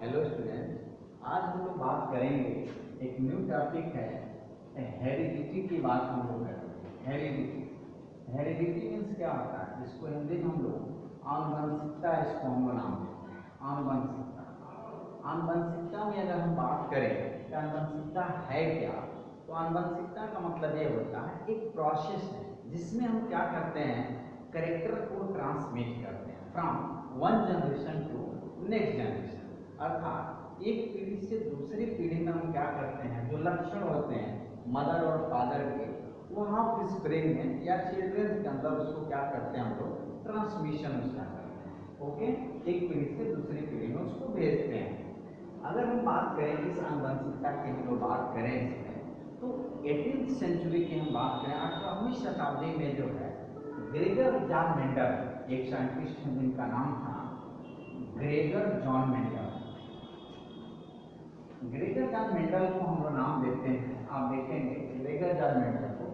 Hello student, आज हम लोग बात करेंगे। एक न्यू टॉपिक है हेरिडिटी की बात हम लोग करेंगे। हेरिडिटी हेरिडिटी मीन्स क्या होता है? इसको हिंदी में हम लोग आनुवंशिकता, इसको हम लोग नाम देते हैं आनुवंशिकता। आनुवंशिकता में अगर हम बात करें कि आनुवंशिकता है क्या, तो आनुवंशिकता का मतलब ये होता है एक प्रोसेस है जिसमें हम क्या करते हैं, कैरेक्टर को ट्रांसमिट करते हैं from one generation to next generation. अर्थात एक पीढ़ी से दूसरी पीढ़ी में हम क्या करते हैं, जो लक्षण होते हैं मदर और फादर के, वो हम इस ब्रेन में या चिल्ड्रन के अंदर उसको क्या करते हैं, हम लोग ट्रांसमिशन उसका करते हैं। ओके, एक पीढ़ी से दूसरी पीढ़ी में उसको भेजते हैं। अगर हम बात करें इस आनुवंशिकता की, हम लोग बात करें इसमें, तो 18वीं सेंचुरी की हम बात करें, 18वीं शताब्दी में जो है ग्रेगर जॉन मेंडल, एक साइंटिस्ट हैं जिनका नाम था Gregor John Mendel. Gregor John Mendel को हम लोग नाम देते हैं, आप देखेंगे ग्रेगर जॉन मेंडल को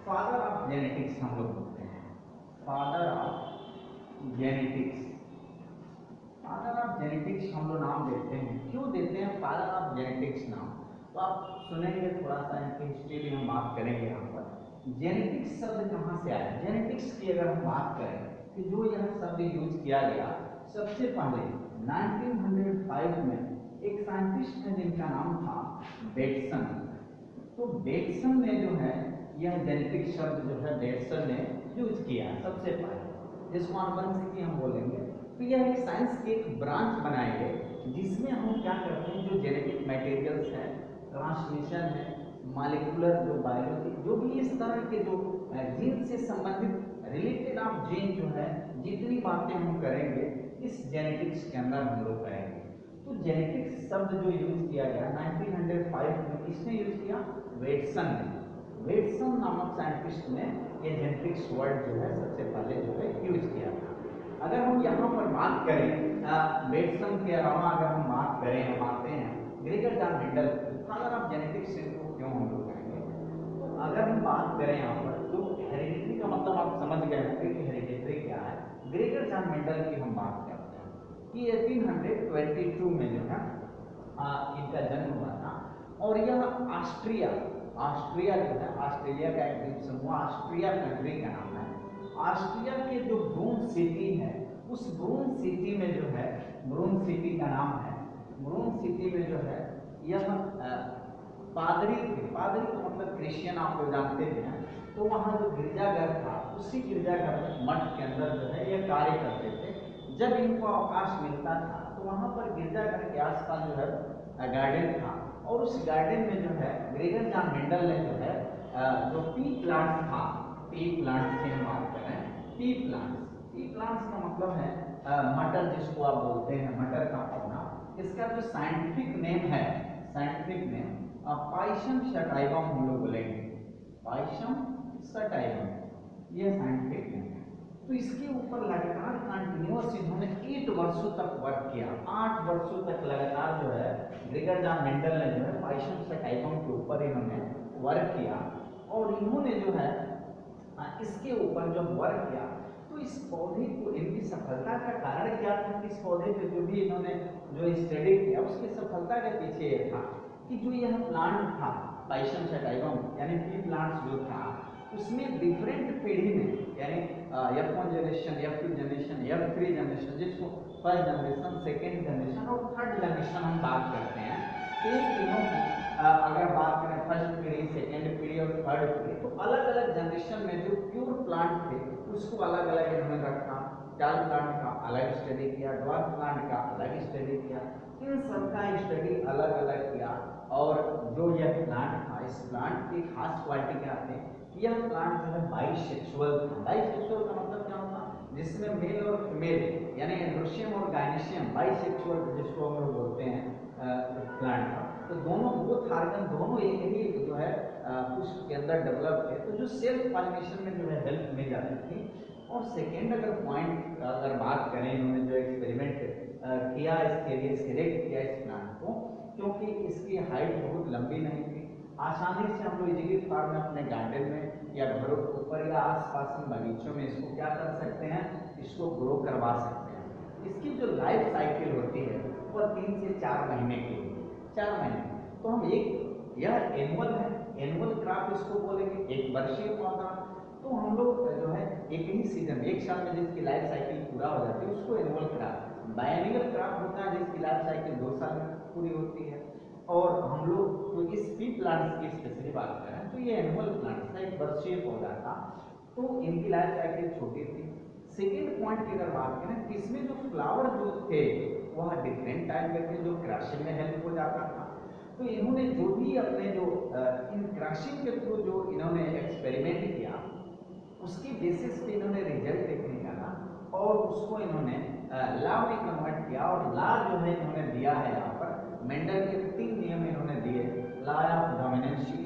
फादर ऑफ जेनेटिक्स हम लोग बोलते हैं। Father of genetics, father of genetics हम लोग नाम देते हैं। क्यों देते हैं फादर ऑफ जेनेटिक्स नाम? तो आप सुनेंगे, थोड़ा सा इनकी हिस्ट्री भी हम बात करेंगे यहाँ पर। जेनेटिक्स शब्द कहाँ से आया? जेनेटिक्स की अगर हम बात करें कि जो यह शब्द यूज किया गया, सबसे पहले 1905 में एक साइंटिस्ट है जिनका नाम था बेटसन। तो बेटसन ने जो है यह जेनेटिक शब्द जो है बेटसन ने यूज किया सबसे पहले, जिसको आनुवंशिकी हम बोलेंगे। तो यह एक साइंस की एक ब्रांच बनाएंगे जिसमें हम क्या करते हैं, जो जेनेटिक मटेरियल्स है, ट्रांसमिशन है, मॉलिक्यूलर जो बायोलॉजी, जो भी इस तरह के जो जीन से संबंधित रिलेटेड ऑफ जीन जो है, जितनी बातें हम करेंगे इस जेनेटिक्स के अंदर हम लोग करेंगे। तो जेनेटिक्स शब्द जो यूज किया गया 1905 में, किसने यूज किया? वेटसन ने। वेटसन नामक साइंटिस्ट ने ये जेनेटिक्स वर्ड जो है सबसे पहले जो है यूज किया था। अगर हम यहाँ पर बात करें वेटसन के अलावा, अगर हम बात करें, हम आते हैं Gregor John Mendel, father of genetics को क्यों हम लोग करेंगे। तो अगर हम बात करें यहाँ पर, तो हेरिडिटी का मतलब आप समझ गए होंगे कि हेरिडिटी क्या है। ग्रेगर जॉन मेंडल की हम बात करते हैं कि 1822 में जो है इनका जन्म हुआ था, और यह ऑस्ट्रिया जो है, ऑस्ट्रेलिया का एक द्वीप समूह, ऑस्ट्रिया कंट्री का नाम है। ऑस्ट्रिया के जो ब्रून सिटी है, उस ब्रून सिटी में जो है, ब्रून सिटी का नाम है, ब्रून सिटी में जो है यह पादरी थे। पादरी का मतलब क्रिश्चियन, आप लोग जानते हैं। तो वहाँ जो गिरजाघर था, उसी गिरजाघर मठ के अंदर जो है यह कार्य करते थे। जब इनको अवकाश मिलता था तो वहाँ पर गिरजाघर के आसपास जो है गार्डन था, और उस गार्डन में जो है ग्रेगर जॉन मेंडल ने जो है जो पी प्लांट्स था, पी प्लांट्स की हम बात करें, पी प्लांट्स का मतलब है मटर, जिसको आप बोलते हैं मटर का पौधा। इसका जो साइंटिफिक नेम है, साइंटिफिक नेम पाइशम सटाइवम हम लोग बोलेंगे, पाइशम सटाइवम, ये साइंटिफिक नेम है। तो इसके ऊपर लगातार कंटिन्यूअस इन्होंने 8 वर्षों तक वर्क किया। 8 वर्षों तक लगातार जो है ग्रेगर जॉन मेंडल ने जो है पाइशम सटाइवम के ऊपर इन्होंने वर्क किया, और इन्होंने जो है इसके ऊपर जब वर्क किया तो इस पौधे को, इनकी सफलता का कारण क्या था कि इस पौधे पे जो भी इन्होंने जो स्टडी किया, उसकी सफलता के पीछे ये था कि जो यह प्लांट था पाइशम सटाइवम, यानी पी प्लांट्स जो था, उसमें डिफरेंट पीढ़ी में, यानी F1 generation, F2 generation, F3 generation, जिसको फर्स्ट जनरेशन, सेकेंड जनरेशन और थर्ड जनरेशन हम बात करते हैं। तो इन तीनों की अगर बात करें, फर्स्ट पीढ़ी, सेकेंड पीढ़ी और थर्ड पीढ़ी, तो अलग अलग जनरेशन में जो प्योर प्लांट थे उसको अलग अलग इन्होंने रखा। चाल प्लांट का अलग स्टडी किया, ड्वार्फ प्लांट का अलग स्टडी किया, इन सबका स्टडी अलग अलग किया। और जो यह प्लांट था, इस प्लांट की खास क्वालिटी क्या थी, यह प्लांट जो है बाइसेक्सुअल था। बाइसेक्सुअल का मतलब क्या होता है, जिसमें मेल और फीमेल, यानी एंड्रोशियम और गायनेशियम, बाइसेक्सुअल जिसको हम लोग बोलते हैं प्लांट का, तो दोनों बोथ ऑर्गन दोनों एक ही जो है पुष्प के अंदर डेवलप है, तो जो सेल्फ पॉलिनेशन में जो है हेल्प मिल जाती थी। और सेकेंड अगर पॉइंट अगर बात करें, इन्होंने जो एक्सपेरिमेंट किया इसके लिए सिलेक्ट किया इस प्लांट को, क्योंकि इसकी हाइट बहुत लंबी नहीं थी, आसानी से हम लोग इजीली फॉर्म में अपने गार्डन में या घरों के ऊपर या आसपास के बगीचों में इसको क्या कर सकते हैं, इसको ग्रो करवा सकते हैं। इसकी जो लाइफ साइकिल होती है वो और 3 से 4 महीने के लिए, 4 महीने। तो हम यह एनुअल है, एनुअल क्रॉप इसको बोलेंगे, एक वर्षीय पौधा। तो हम लोग जो है एक ही सीजन, एक साल में जिसकी लाइफ साइकिल पूरा हो जाती है उसको एनुअल क्रॉप। बायनियल क्रॉप होता है जिसकी लाइफ साइकिल 2 साल में पूरी होती है। और हम लोग तो इस पी प्लांट्स की स्पेशली बात करें तो ये एनुअल प्लांट्स था, एक वर्षीय पौधा था, तो इनकी लाइफ साइकिल छोटी थी। सेकेंड पॉइंट की अगर बात करें कि इसमें जो फ्लावर जो थे वह डिफरेंट टाइप के थे, जो क्रॉसिंग में हेल्प हो जाता था। तो इन्होंने जो भी अपने जो इन क्रॉसिंग के थ्रू जो इन्होंने एक्सपेरिमेंट किया उसकी बेसिस पे इन्होंने रिजल्ट निकाला और उसको इन्होंने लॉ में कन्वर्ट किया। और लॉ जो है इन्होंने दिया है यहाँ पर, मेंडल के 3 नियम इन्होंने दिए, law of dominancy,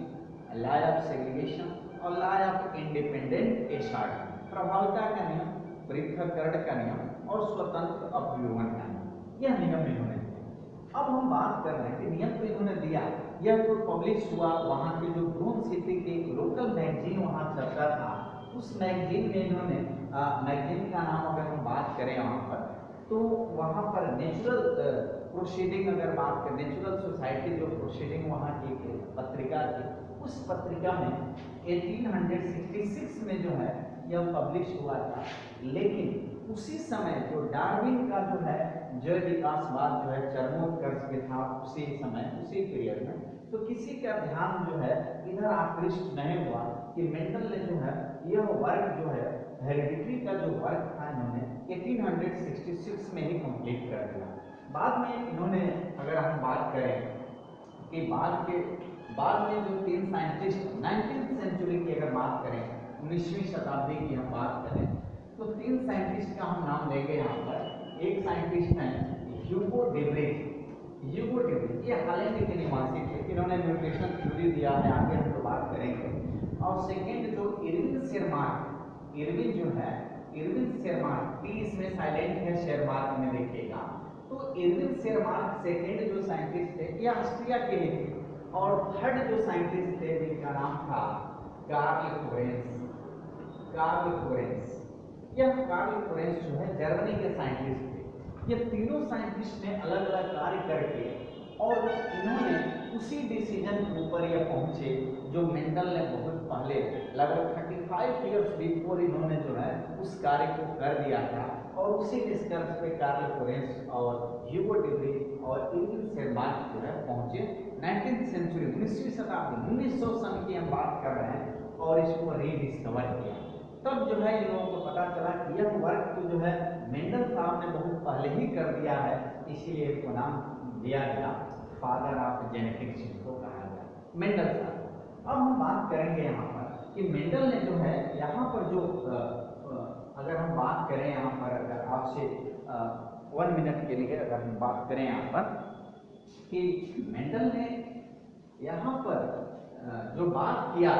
law of segregation और लॉ ऑफ इंडिपेंडेंट एसॉर्टमेंट, प्रभावता का नियम, पृथक्करण का नियम और स्वतंत्र अपव्यूहन का नियम, यह नियम इन्होंने दिया। अब हम बात कर रहे हैं कि नियम तो इन्होंने दिया, यह तो पब्लिश हुआ, वहाँ के जो ब्रूम सिटी के लोकल मैगजीन वहाँ चलता था, उस मैगजीन में इन्होंने मैगजीन का नाम अगर हम बात करें यहाँ पर तो वहाँ पर नेचुरल प्रोसीडिंग अगर बात करें, नेचुरल सोसाइटी जो प्रोसीडिंग वहाँ की पत्रिका थी, उस पत्रिका में 1866 में जो है यह पब्लिश हुआ था। लेकिन उसी समय जो डार्विन का जो है जैव विकासवाद जो है चरमोत्कर्ष पे था, उसी समय उसी पीरियड में, तो किसी का ध्यान जो है इधर आकृष्ट नहीं हुआ कि मेंडल ने जो है यह वर्क जो है हेरिडिटरी का जो वर्क था इन्होंने 1866 में ही कंप्लीट कर दिया। बाद में इन्होंने अगर हम बात करें कि बाद में जो 3 साइंटिस्ट 19th सेंचुरी की अगर बात करें, 19वीं शताब्दी की हम बात करें तो 3 साइंटिस्ट का हम नाम लेंगे यहाँ पर। एक साइंटिस्ट हैं ह्यूगो डेब्रिज, ह्यूगो डेब्रिज ये हालैंड के निवासी थे, इन्होंने न्यूट्रिशन थ्योरी दिया है, आगे हम तो बात करेंगे। और सेकेंड जो इरविन शेरमार्क, इरविन जो है इरविन शेरमार्क, टी इसमें साइलेंट है, शेरमार्क में देखिएगा, तो इरविन शेरमार्क सेकेंड जो साइंटिस्ट थे ये ऑस्ट्रिया के ही थे। और थर्ड जो साइंटिस्ट थे जिनका नाम था कार्ल लोरेंस, कार्ल लोरेंस, यह कार्ल लोरेंस जो है जर्मनी के साइंटिस्ट थे। ये तीनों साइंटिस्ट ने अलग अलग कार्य करके और इन्होंने उसी डिसीजन के ऊपर ये पहुंचे जो मेंडल ने बहुत पहले लगभग 35 इयर्स बिफोर इन्होंने जो है उस कार्य को कर दिया था। और उसी निष्कर्ष पे कार्ल लोरेंस और ह्यूगो डेब्रिज और इरविन शेरमार्क जो है पहुंचे 19th सेंचुरी, 19वीं शताब्दी, 1900 सन की हम बात कर रहे हैं, और इसको रीडिस्कवर किया। तब जो है इन लोगों को पता चला कि यह वर्क तो जो है मेंडल साहब ने बहुत पहले ही कर दिया है, इसीलिए इसको नाम दिया गया फादर ऑफ जेनेटिक्स, जिसको कहा गया मेंडल साहब। अब हम बात करेंगे यहाँ पर कि मेंडल ने जो है यहाँ पर जो अगर हम बात करें यहाँ पर, अगर आपसे 1 मिनट के लिए अगर हम बात करें यहाँ पर कि मेंडल ने यहाँ पर जो बात किया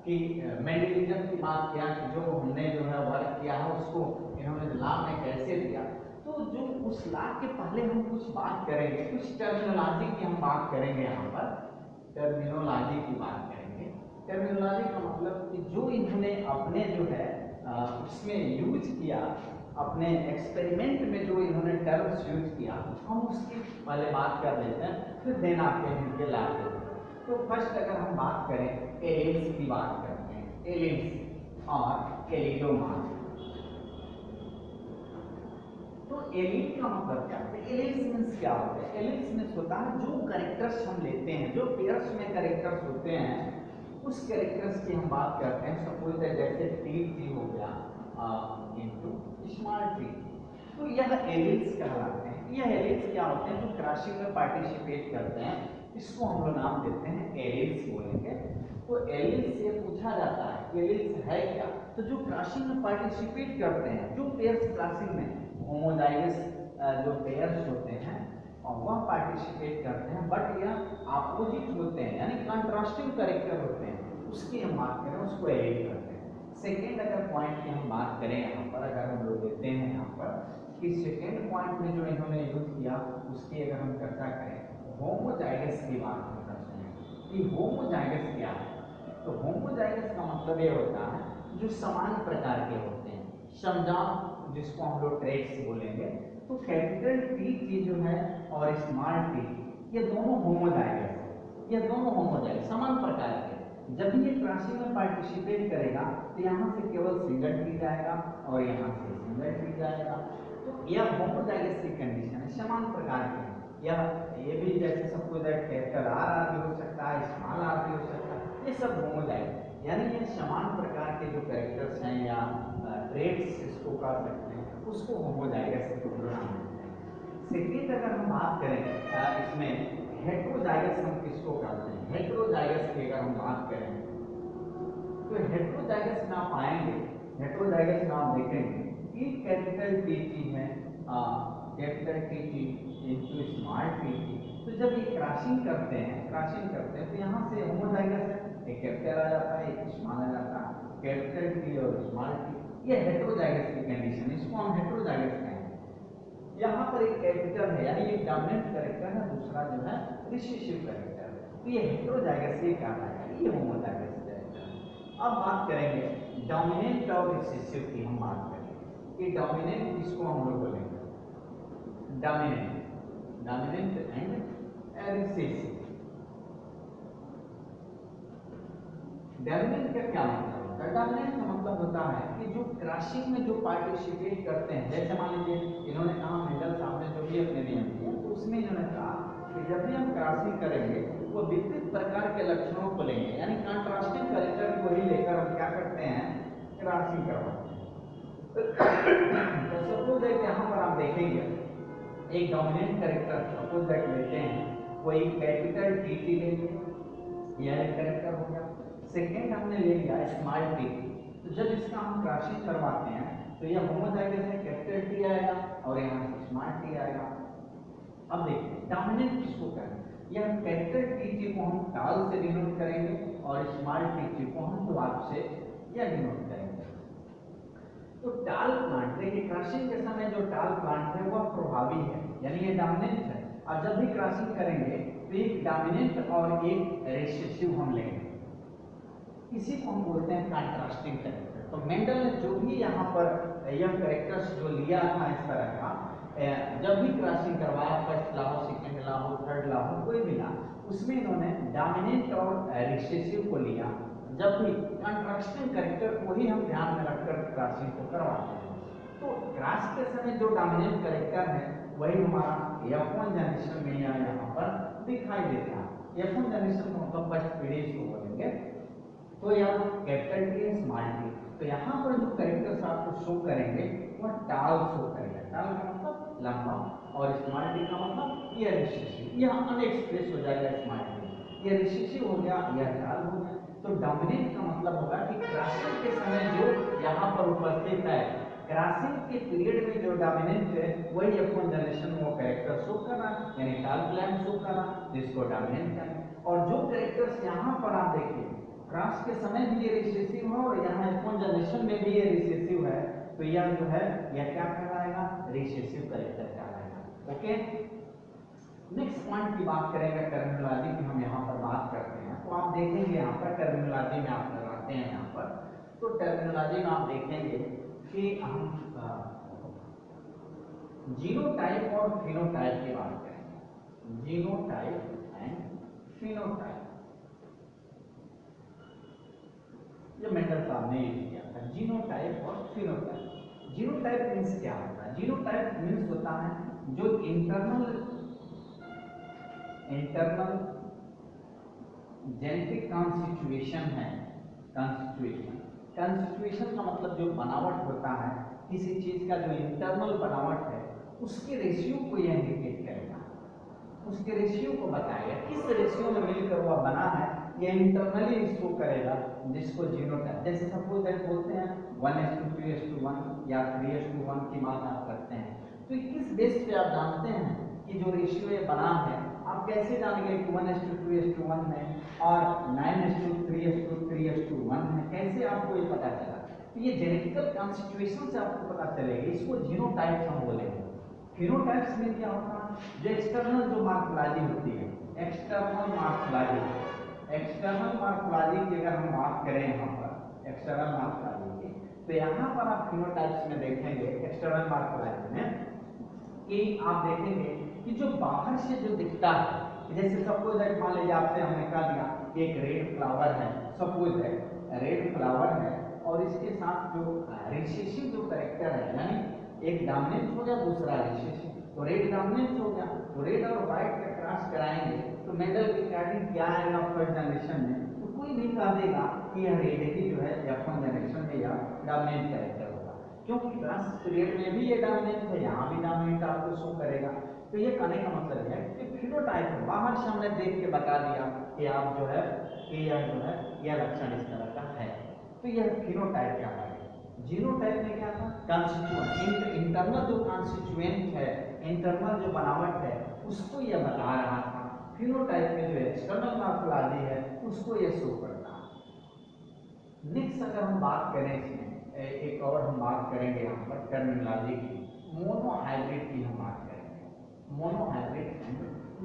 कि मेंडलिज्म की बात किया कि जो हमने जो है वर्क किया है उसको इन्होंने लॉ में कैसे दिया, तो जो उस लॉ के पहले हम कुछ बात करेंगे, कुछ टर्मिनोलॉजी की हम बात करेंगे यहाँ पर, टर्मिनोलॉजी की बात करेंगे। टर्मिनोलॉजी का मतलब कि जो इन्होंने अपने जो है उसमें यूज किया, अपने एक्सपेरिमेंट में जो इन्होंने टर्म्स यूज किया, हम उसकी पहले बात कर लेते हैं, फिर देन आते हैं इनके लाभ। तो फर्स्ट अगर हम बात करें एलिल्स की बात करते हैं, एलिल्स और एलिलोमा। तो एलिल का मतलब क्या है? एलिल्स मींस क्या होता है? एलिल्स मींस होता है जो कैरेक्टर्स हम लेते हैं, जो पेयर्स में कैरेक्टर्स होते हैं, उस कैरेक्टर्स की हम बात करते हैं। सपोज जैसे टी हो गया इनटू स्मॉल टी, तो यह एलिल्स कहलाते हैं। यह एलिल्स क्या होते हैं? जो क्रॉसिंग में पार्टिसिपेट करते हैं, इसको हम लोग नाम देते हैं एलिल्स बोलेंगे। तो एलिल्स से पूछा जाता है एलिल्स है क्या? तो जो क्रॉसिंग में पार्टिसिपेट करते हैं, जो पेयर्स क्रॉसिंग में होमोजाइगस जो पेयर्स होते हैं और वह पार्टिसिपेट करते हैं, बट यह अपोजिट होते हैं, यानी कंट्रास्टिंग कैरेक्टर होते हैं, उसकी हम बात करें उसको एलिल करते हैं। सेकेंड अगर पॉइंट की हम बात करें यहाँ पर, अगर हम लोग देते हैं यहाँ पर कि सेकेंड पॉइंट में जो इन्होंने यूज किया उसकी अगर हम चर्चा करें, होमोजाइगस की बात हम करते हैं कि होमोजाइगस क्या है। तो होमोजाइगस का मतलब ये होता है जो समान प्रकार के होते हैं, समझाओ जिसको हम लोग ट्रेट्स बोलेंगे, तो कैपिटल टी जो है और स्मॉल टी ये दोनों होमोजाइगस है, ये दोनों होमोजाइगस समान प्रकार के। जब भी ये क्रॉसिंग में पार्टिसिपेट करेगा तो यहाँ से केवल सिंगल टी जाएगा और यहाँ से सिंगल टी जाएगा। तो यह होमोजाइगस की कंडीशन है, समान प्रकार के। यह ये भी जैसे सबको कैपिटल आर भी हो सकता है, स्मॉल आर भी हो सकता है, ये सब होमोजाइगस यानी ये समान प्रकार के जो कैरेक्टर्स हैं या ट्रेट्स इसको कह सकते हैं, उसको होमोजाइगस नाम देते हैं। सेकेंड अगर हम बात करें इसमें हेटेरोजाइगस हम किसको कहते हैं, हेटेरोजाइगस की अगर हम बात करें तो हेटेरोजाइगस नाम आएंगे, हेटेरोजाइगस नाम देखेंगे कि कैपिटल टी चीज है, capital T into small T. तो जब ये क्रॉसिंग करते हैं तो यहाँ से होमोजाइगस है, एक कैपिटल आ जाता है एक स्मॉल आ जाता है, कैपिटल टी और स्मॉल टी, ये हेटेरोजाइगस की कंडीशन, इसको हम हेटेरोजाइगस कहेंगे। यहाँ पर एक कैपिटल है यानी एक डोमिनेंट कैरेक्टर है, दूसरा जो है रिसेसिव कैरेक्टर है, तो ये हेटेरोजाइगस से कहलाएगा, ये होमोजाइगस कैरेक्टर। अब बात करेंगे डोमिनेंट और रिसेसिव की, हम बात करेंगे कि डोमिनेंट किसको हम लोग बोलेंगे, डोमिनेंट एंड रिसेसिव। डोमिनेंट का क्या मतलब होता है, डोमिनेंट का मतलब होता है कि जो क्रॉसिंग में जो पार्टिसिपेट करते हैं, जैसे मान लीजिए इन्होंने कहा मेंडल साहब ने जो भी अपने नियम दिए तो उसमें इन्होंने कहा कि जब भी हम क्रॉसिंग करेंगे वो विपरीत प्रकार के लक्षणों को लेंगे, यानी कंट्रास्टिंग कैरेक्टर को ही लेकर हम क्या करते हैं, क्रॉसिंग करवाते हैं। तो सपोज दैट यहाँ पर आप देखेंगे एक डोमिनेंट कैरेक्टर सपोज दैट लेते हैं, कोई कैपिटल टी लेंगे, यह एक कैरेक्टर हो गया। सेकेंड हमने ले लिया स्मॉल टी, तो जब इसका हम क्रॉसिंग करवाते हैं तो यह होमोजाइगस है, कैपिटल टी आएगा और यहाँ से स्मॉल टी आएगा। अब देखिए डोमिनेंट किसको करें, यह कैपिटल टी को हम टाल से डिनोट करेंगे और स्मॉल टी को हम डॉट से यह डिनोट करेंगे। तो टाल प्लांट देखिए क्रॉसिंग के समय जो टाल प्लांट है वह प्रभावी है, यानी ये डोमिनेंट है। और जब भी क्रॉसिंग करेंगे तो एक डोमिनेंट और एक रिसेसिव हम लेंगे, इसी को हम बोलते हैं कंट्रास्टिंग कैरेक्टर। तो मेंडल ने जो भी यहाँ पर यह कैरेक्टर्स जो लिया था इस तरह का, जब भी क्रॉसिंग करवाया, फर्स्ट ला हो, सेकेंड ला हो, थर्ड ला हो, कोई भी ला, उसमें इन्होंने डोमिनेंट और रिसेसिव को लिया। जब भी कंट्रास्टिंग कैरेक्टर को ही हम ध्यान में रखकर क्रॉसिंग को करवाते हैं। तो क्रॉस के समय जो डोमिनेंट कैरेक्टर है वही हमारा F1 जनरेशन में यहाँ पर दिखाई देता है। F1 जनरेशन को मतलब फर्स्ट पीढ़ी को बोलेंगे। तो यह कैपिटल टी है, स्मॉल टी। तो यहाँ पर जो कैरेक्टर्स आपको शो करेंगे वह टाल शो करेगा, टाल का मतलब लंबा और स्मॉल टी का मतलब यह रिसेसिव, यह अनएक्सप्रेस हो जाएगा स्मॉल टी, यह रिसेसिव हो गया, यह टाल हो गया। तो डोमिनेंट का मतलब होगा कि क्रॉसिंग के समय जो यहाँ पर उपस्थित है, क्रॉसिंग के पीरियड में जो डोमिनेंट है वही F1 जनरेशन में वो कैरेक्टर शो कर रहा है, यानी टाल प्लान शो कर रहा है, जिसको डोमिनेंट करें। और जो कैरेक्टर्स यहाँ पर आप देखिए क्रॉस के समय भी ये रिसेसिव है और यहाँ F1 जनरेशन में भी ये रिसेसिव है, तो यह जो है यह क्या कहलाएगा, रिसेसिव कैरेक्टर कहलाएगा। ओके, नेक्स्ट पॉइंट की बात करेंगे टर्मिनोलॉजी की, हम यहाँ पर बात करते हैं। तो आप देखेंगे यहाँ पर टर्मिनोलॉजी में आप लगाते हैं यहाँ पर, तो टर्मिनोलॉजी में आप देखेंगे कि हम जीनोटाइप और फिनोटाइप की बात करेंगे, जीनोटाइप एंड फिनोटाइप। ये मेंडल साहब ने यूज किया था, जीनोटाइप और फिनोटाइप। जीनोटाइप मीन्स क्या होता है, जीनोटाइप मीन्स होता है जो इंटरनल जेनेटिक कॉन्स्टिट्यूशन है, कॉन्स्टिट्यूशन का मतलब जो बनावट होता है किसी चीज का, जो इंटरनल बनावट है उसके रेशियो को यह इंडिकेट करेगा, उसके रेशियो को बताएगा, किस रेशियो में मिलकर वह बना है, यह इंटरनली इसको करेगा, जिसको जीनोटाइप। जैसे सपोज दैट बोलते हैं 1:2:1 या 3:1 की बात आप करते हैं, तो किस बेस पे आप जानते हैं कि जो रेशियो ये बना है, आप कैसे जानेंगे कि 1:2:1 है और 9:3:3:1 है, कैसे आपको ये पता चला? तो ये जेनेटिकल कॉन्स्टिट्यूशन से आपको पता चलेगा, इसको जीनोटाइप्स हम बोलेंगे। फिनोटाइप्स में क्या होता है, जो एक्सटर्नल जो मार्फोलॉजी होती है, एक्सटर्नल मार्फोलॉजी की अगर हम बात करें यहाँ पर एक्सटर्नल मार्फोलॉजी की, तो यहाँ पर आप फिनोटाइप्स में देखेंगे एक्सटर्नल मार्फोलॉजी में कि आप देखेंगे कि जो बाहर से जो दिखता है, जैसे सपोज दैट मान लीजिए आपसे हमने कहा दिया कि एक रेड फ्लावर है, सपोज दैट रेड फ्लावर है और इसके साथ जो रिसेसिव जो कैरेक्टर है, यानी एक डोमिनेंट हो गया दूसरा रिसेसिव, तो रेड डोमिनेंट हो गया, तो रेड और व्हाइट का क्रॉस कराएंगे तो मेंडल की कार्डिंग क्या आएगा फर्स्ट जनरेशन में, तो कोई भी कह देगा कि यह रेड ही जो है F1 जनरेशन में या डोमिनेंट कैरेक्टर होगा, क्योंकि क्रॉस पीरियड में भी ये डोमिनेंट है, यहाँ भी डोमिनेंट आपको शो करेगा। तो ये कहने का मतलब है कि फिनोटाइप है, बाहर से हमने देख के बता दिया कि आप जो है कि यह जो है यह लक्षण इस तरह का है, तो यह फिनोटाइप क्या है। जीनोटाइप में क्या था, कॉन्स्टिट्यूएंट, इंटरनल जो कॉन्स्टिट्यूएंट है, इंटरनल जो बनावट है उसको यह बता रहा था। फिनोटाइप में जो एक्सटर्नल मॉर्फोलॉजी है उसको यह शो करता है। नेक्स्ट अगर हम बात करें इसमें एक और हम बात करेंगे यहाँ पर टर्मिनोलॉजी की, मोनोहाइब्रिड की हम बात करेंगे, मोनोहाइब्रिड एंड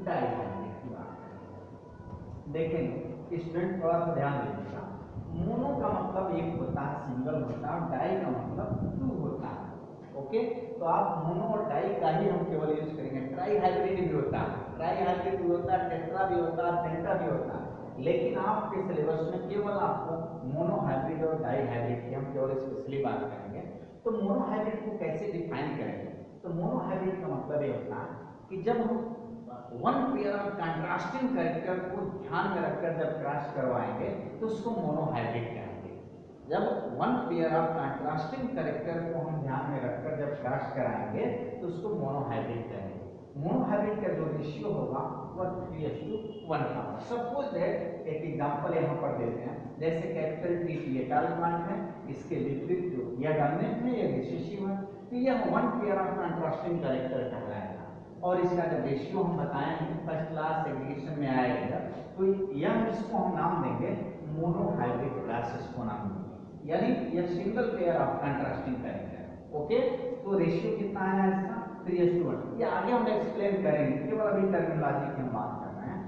डाइहाइब्रिड की बात करेंगे। देखेंगे स्टूडेंट थोड़ा सा ध्यान दीजिएगा, मोनो का मतलब एक होता है सिंगल होता है, डाई का मतलब टू होता है। ओके, तो आप मोनो और डाई का ही हम केवल यूज करेंगे। ट्राई हाइब्रिड भी होता है, ट्राई हाइब्रिड भी होता है, टेट्रा भी होता है, पेंटा भी होता है, लेकिन आपके सिलेबस में केवल आपको मोनो हाइब्रिड और डाई हाइब्रिड की हम केवल स्पेशली बात करेंगे। तो मोनो हाइब्रिड को कैसे डिफाइन करेंगे, तो मोनो हाइब्रिड का मतलब ये होता है कि जब हम one pair of contrasting character को ध्यान में रखकर जब क्रॉस करवाएंगे तो उसको मोनोहाइब्रिड कहेंगे। जब one pair of contrasting character को हम ध्यान में रखकर जब क्रॉस कराएंगे तो उसको मोनोहाइब्रिड कहेंगे। मोनोहाइब्रिड का जो रेशियो होगा वह 3:1 का। सपोज दैट एक एग्जांपल यहाँ पर देते हैं, जैसे कैपिटल टी पीएटाल प्लांट है, इसके विपरीत जो यह डोमिनेंट है, यह रिसेसिव है, तो यह one pair of contrasting character कहलाएगा। और इसका जब रेशियो हम बताएंगे फर्स्ट क्लास सेग्रीगेशन में आएगा, तो यह इसको हम नाम देंगे मोनोहाइब्रिड क्लास, इसको नाम देंगे, यानी यह single pair of contrasting character. Okay, तो रेशियो कितना आया इसका 3:1। ये आगे हम एक्सप्लेन करेंगे, केवल अभी टर्मिनोलॉजी की हम बात कर रहे हैं।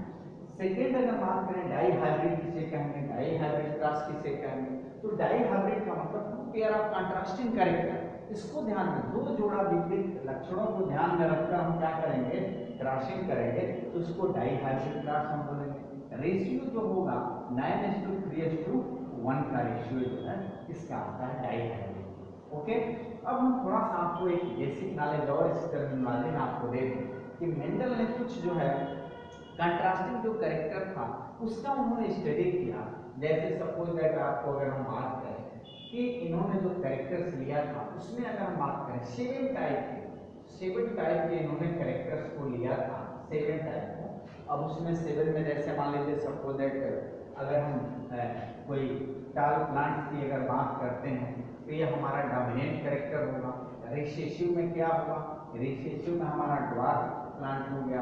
सेकेंड अगर बात करें डाई हाइब्रिड किसे कहेंगे, डाई हाइब्रिड क्रॉस किसे कहेंगे, तो डाई हाइब्रिड का मतलब two pair of contrasting character, इसको ध्यान में दो जोड़ा विपरीत लक्षणों को ध्यान में रखकर हम क्या करेंगे, क्रॉसिंग करेंगे, तो उसको डाई हाइब्रिड क्रॉस हम बोलेंगे। रेशियो जो होगा 9:3:1 का रेशियो जो है इसका आता है डाई हाइब्रिड। ओके, अब हम थोड़ा सा आपको एक बेसिक नॉलेज और इस टर्मिनोलॉजी में आपको दे दें कि मेंडल ने कुछ जो है कंट्रास्टिंग जो कैरेक्टर था उसका उन्होंने स्टडी किया। जैसे सपोज दैट आपको अगर हम बात करें कि इन्होंने जो कैरेक्टर्स लिया था उसमें अगर हम बात करें 7 टाइप के इन्होंने कैरेक्टर्स को लिया था, 7 टाइप को। अब उसमें 7 में जैसे मान लीजिए सपोज दैट अगर हम कोई टाल प्लांट की अगर बात करते हैं तो ये हमारा डोमिनेंट कैरेक्टर होगा। रिसेसिव में क्या होगा, रिसेसिव में हमारा ड्वार्फ प्लांट हो गया,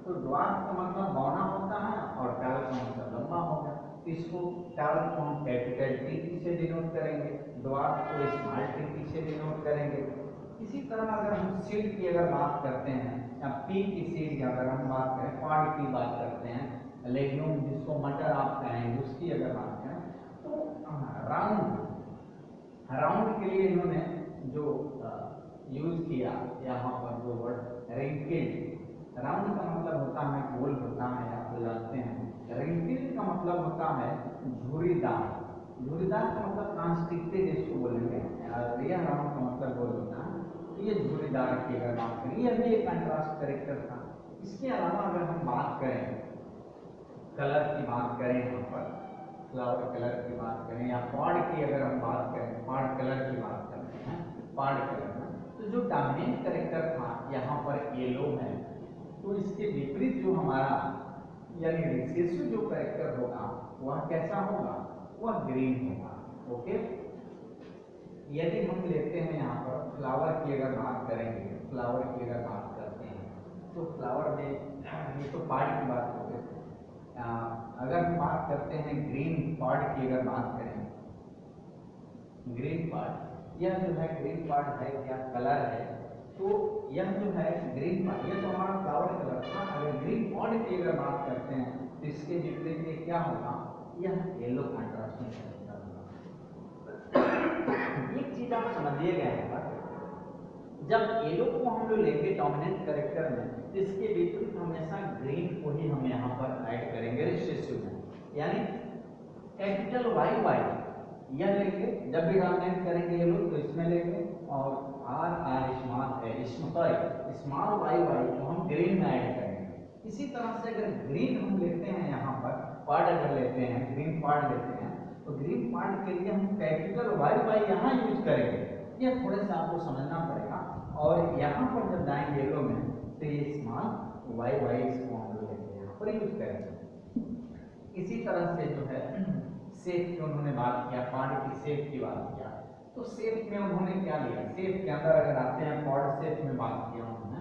तो ड्वार्फ का मतलब बौना होता है और टाल का मतलब लंबा होगा, इसको टाल को हम कैपिटल टी से डिनोट करेंगे, ड्वार्फ को स्मॉल टी से डिनोट करेंगे। इसी तरह अगर हम सीड की अगर बात करते हैं या पी की सीड की अगर हम बात करें, पॉड की बात करते हैं, लेग्यूम जिसको मटर आप कहेंगे उसकी अगर बात करें, तो राउंड के लिए इन्होंने जो यूज किया यहाँ पर जो वर्ड रिंकिल्ड, राउंड का मतलब होता है गोल होता है, आप तो जानते हैं। रिंकिल्ड का मतलब होता है झुर्रीदार, झुर्रीदार का मतलब कॉन्स्ट्रिक्टेड इसको बोलेंगे, यह राउंड का मतलब गोल होता है, तो ये झुर्रीदार की अगर बात करें, यह भी एक कंट्रास्ट कैरेक्टर था। इसके अलावा अगर हम बात करें कलर की बात करें, यहाँ पर फ्लावर कलर की बात करें या पॉड की अगर हम बात करें, पॉड कलर की बात करते हैं, पॉड कलर में तो जो डोमिनेंट कैरेक्टर था यहाँ पर येलो है, तो इसके विपरीत जो हमारा यानी रिसेसिव जो कैरेक्टर होगा वह कैसा होगा, वह ग्रीन होगा। ओके, यदि हम लेते हैं यहाँ पर फ्लावर की अगर बात करेंगे, फ्लावर की अगर बात करते हैं तो फ्लावर में ये तो पॉड की बात हो गई। अगर हम बात करते हैं ग्रीन पॉड की अगर बात करें, ग्रीन पॉड, यह जो है ग्रीन पॉड है क्या कलर है, तो यह जो है ग्रीन पॉड, यह तो हमारा फ्लावर कलर था। अगर ग्रीन पॉड की अगर बात करते हैं तो इसके विपरीत ये क्या होगा, यह येलो कंट्रास्टिंग कैरेक्टर होगा। एक चीज आप समझिएगा यहाँ पर, जब येलो को हम लोग लेंगे डोमिनेंट कैरेक्टर में, तो इसके विपरीत हमेशा ग्रीन को ही हम यहाँ पर ऐड करेंगे रिसेसिव में, यानी कैपिटल वाई वाई यह लेंगे, जब भी डोमिनेंट करेंगे येलो तो इसमें लेंगे, और R R small Y Y को हम ग्रीन में ऐड करेंगे। इसी तरह से अगर ग्रीन हम लेते हैं यहाँ पर पार्ट, अगर लेते हैं ग्रीन पार्ट लेते हैं, तो ग्रीन पार्ट के लिए हम कैपिटल वाई वाई यहाँ यूज करेंगे। यह थोड़ा सा आपको समझना पड़ेगा। और यहाँ पर जब जाएंगे येलो में, तो ये स्मॉल वाई वाई इसको हम लोग लेंगे यहाँ पर यूज करेंगे। इसी तरह से जो है शेप की उन्होंने बात किया, पार्ट की शेप की बात किया, तो शेप में उन्होंने क्या लिया, शेप के अंदर अगर आते हैं पॉड शेप में बात किया उन्होंने,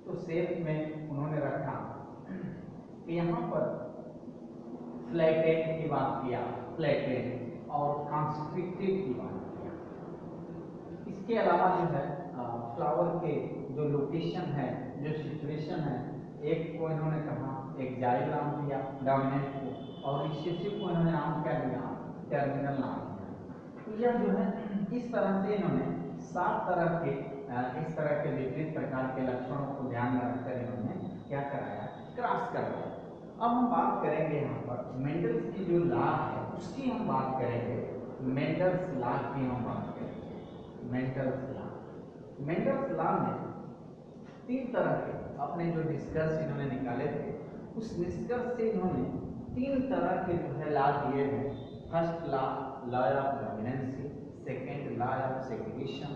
तो शेप में उन्होंने रखा कि यहाँ पर फ्लैटेंड की बात किया, फ्लैटेंड और कंस्ट्रिक्टिव की बात किया। इसके अलावा जो है फ्लावर के जो लोकेशन है, जो सिचुएशन है, एक को इन्होंने कहा एक जाइल नाम दिया डोमिनेंट को, और रिसेसिव को इन्होंने नाम क्या दिया, टर्मिनल नाम दिया। तो यह जो है इस तरह से इन्होंने 7 तरह के इस तरह के विपरीत प्रकार के लक्षणों को ध्यान में रखकर इन्होंने क्या कराया, क्रॉस करवाया। अब हम बात करेंगे यहाँ पर मेंडल्स की जो लॉ है उसकी हम बात करेंगे, मेंडल्स लॉ की हम बात करेंगे। मेंडल्स लॉ में 3 तरह के अपने जो निष्कर्ष इन्होंने निकाले थे, उस निष्कर्ष से इन्होंने 3 तरह के जो है लॉ दिए हैं। First law of dominancy, second law of segregation,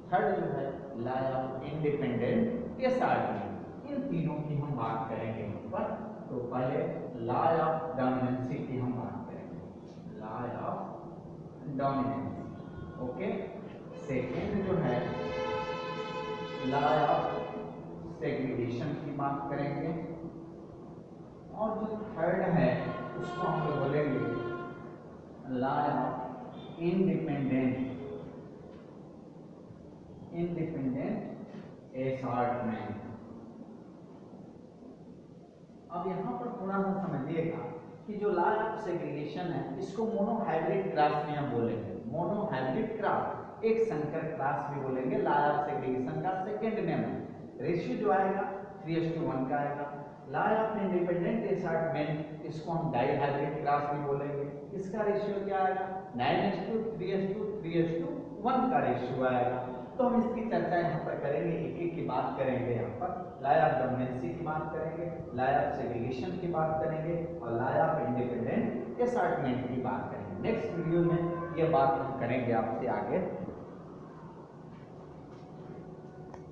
third जो है लॉ ऑफ इंडिपेंडेंट असॉर्टमेंट। इन तीनों की हम बात करेंगे यहाँ पर। तो पहले लॉ ऑफ डोमिनेंसी की हम बात करेंगे, law of dominancy, okay. Second जो है लॉ ऑफ सेग्रीगेशन की बात करेंगे, और जो थर्ड है उसको हम लोग बोलेंगे लॉ ऑफ इंडिपेंडेंट असॉर्टमेंट। अब यहाँ पर थोड़ा सा समझिएगा कि जो लॉ ऑफ सेग्रीगेशन है इसको मोनोहाइब्रिड क्रॉस में हम बोलेंगे। मोनोहाइब्रिड क्रॉस, एक संकर क्रॉस भी बोलेंगे। लॉ ऑफ सेग्रीगेशन का सेकेंड नेम है, रेशियो जो आएगा 3:1 का आएगा। लॉ ऑफ इंडिपेंडेंट असॉर्टमेंट इसको हम डाइहाइब्रिड क्रॉस भी बोलेंगे। इसका रेशियो क्या आएगा, 9:3:3:1 का रेशियो आएगा। तो हम इसकी चर्चा यहाँ पर करेंगे, एक एक की बात करेंगे। यहाँ पर लॉ ऑफ डोमिनेंसी की बात करेंगे, लॉ ऑफ सेग्रीगेशन की बात करेंगे, और लॉ ऑफ इंडिपेंडेंट असॉर्टमेंट की बात करेंगे। नेक्स्ट वीडियो में ये बात हम करेंगे आपसे आगे।